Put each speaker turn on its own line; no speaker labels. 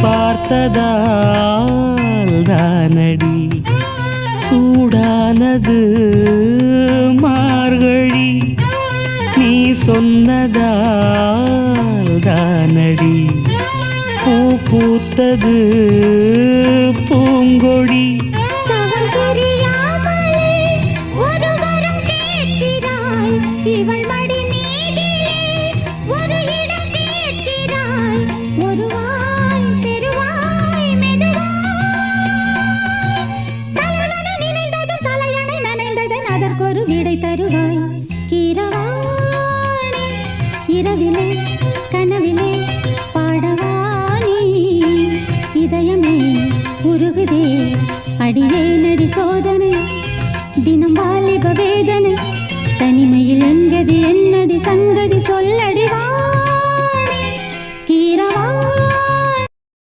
பார்த்ததால் தானடி சூடானது மார்கழி நீ சொன்னதால் தானடி பூ பூத்தது பூங்கொடி
இவள் மடி மீதிலே ஒரு இடம் கேட்கிறாய் ஒருவாய் பெருவாய் மெதுவாய் தலைவனை நினைந்தது தலையணை நனைந்ததன் அதற்கொரு விடை தருவாய் கீரவாணி இரவிலே கனவிலே பாடவாணி இதயமே உருகுதே அடியே நடி சோதனை தினம் வாலிப வேதனை தனிமையில் என்கதி என்னடி சங்கதி சொல்லடி